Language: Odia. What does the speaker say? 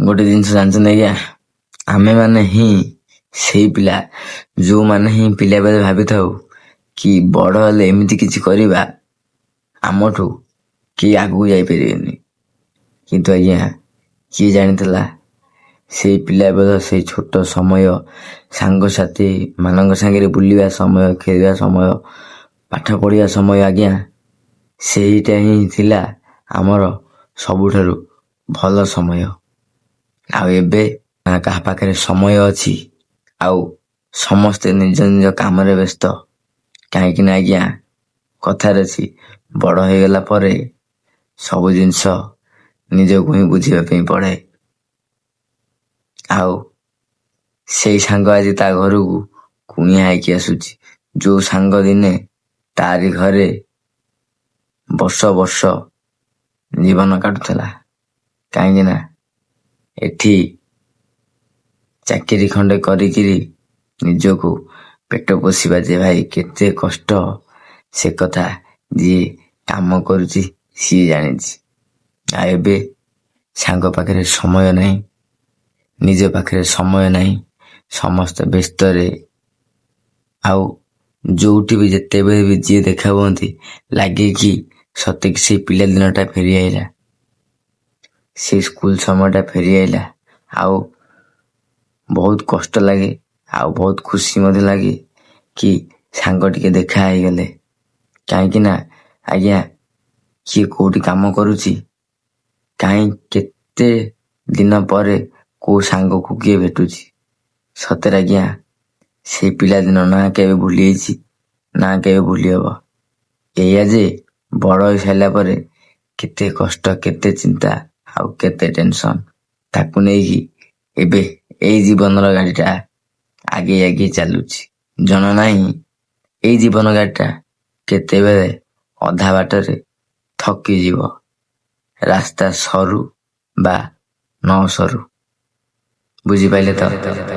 ଗୋଟେ ଜିନିଷ ଜାଣିଛନ୍ତି ଆଜ୍ଞା, ଆମେମାନେ ହିଁ ସେଇ ପିଲା ଯୋଉମାନେ ହିଁ ପିଲାବେଳେ ଭାବିଥାଉ କି ବଡ଼ ହେଲେ ଏମିତି କିଛି କରିବା ଆମଠୁ କିଏ ଆଗକୁ ଯାଇପାରିବେନି। କିନ୍ତୁ ଆଜ୍ଞା କିଏ ଜାଣିଥିଲା ସେଇ ପିଲାବେଳ ସେଇ ଛୋଟ ସମୟ, ସାଙ୍ଗସାଥି ମାନଙ୍କ ସାଙ୍ଗରେ ବୁଲିବା ସମୟ, ଖେଳିବା ସମୟ, ପାଠ ପଢ଼ିବା ସମୟ ଆଜ୍ଞା ସେଇଟା ହିଁ ଥିଲା ଆମର ସବୁଠାରୁ ଭଲ ସମୟ। ଆଉ ଏବେ ନା କାହା ପାଖରେ ସମୟ ଅଛି, ଆଉ ସମସ୍ତେ ନିଜ ନିଜ କାମରେ ବ୍ୟସ୍ତ। କାହିଁକି ନା ଆଜ୍ଞା କଥାରେ ଅଛି, ବଡ଼ ହେଇଗଲା ପରେ ସବୁ ଜିନିଷ ନିଜକୁ ହିଁ ବୁଝିବା ପାଇଁ ପଡ଼େ। ଆଉ ସେଇ ସାଙ୍ଗ ଆଜି ତା ଘରକୁ କୁଣିଆ ହେଇକି ଆସୁଛି, ଯୋଉ ସାଙ୍ଗ ଦିନେ ତାରି ଘରେ ବର୍ଷ ବର୍ଷ ଜୀବନ କାଟୁଥିଲା। କାହିଁକି ନା ଏଠି ଚାକିରି ଖଣ୍ଡେ କରିକିରି ନିଜକୁ ପେଟ ପୋଷିବା ଯେ ଭାଇ କେତେ କଷ୍ଟ, ସେ କଥା ଯିଏ କାମ କରୁଛି ସିଏ ଜାଣିଛି। ଆଉ ଏବେ ସାଙ୍ଗ ପାଖରେ ସମୟ ନାହିଁ, ନିଜ ପାଖରେ ସମୟ ନାହିଁ, ସମସ୍ତେ ବ୍ୟସ୍ତରେ। ଆଉ ଯୋଉଠି ବି ଯେତେବେଳେ ବି ଯିଏ ଦେଖା ହୁଅନ୍ତି ଲାଗେ କି ସତେକି ସେଇ ପିଲାଦିନଟା ଫେରି ଆଇଲା, ସେଇ ସ୍କୁଲ ସମୟଟା ଫେରି ଆଇଲା। ଆଉ ବହୁତ କଷ୍ଟ ଲାଗେ, ଆଉ ବହୁତ ଖୁସି ମଧ୍ୟ ଲାଗେ କି ସାଙ୍ଗ ଟିକେ ଦେଖା ହେଇଗଲେ। କାହିଁକି ନା ଆଜ୍ଞା କିଏ କୋଉଠି କାମ କରୁଛି, କାହିଁ କେତେ ଦିନ ପରେ କୋଉ ସାଙ୍ଗକୁ କିଏ ଭେଟୁଛି। ସତରେ ଆଜ୍ଞା ସେଇ ପିଲାଦିନ ନା କେବେ ଭୁଲି ହେଇଛି, ନା କେବେ ଭୁଲି ହବ। ଏଇଆ ଯେ ବଡ଼ ହେଇସାରିଲା ପରେ କେତେ କଷ୍ଟ, କେତେ ଚିନ୍ତା, ଆଉ କେତେ ଟେନସନ, ତାକୁ ନେଇକି ଏବେ ଏଇ ଜୀବନର ଗାଡ଼ିଟା ଆଗେଇ ଆଗେଇ ଚାଲୁଛି। ଜଣା ନାହିଁ ଏଇ ଜୀବନ ଗାଡ଼ିଟା କେତେବେଳେ ଅଧା ବାଟରେ ଥକିଯିବ, ରାସ୍ତା ସରୁ ବା ନ ସରୁ। ବୁଝିପାରିଲେ ତ?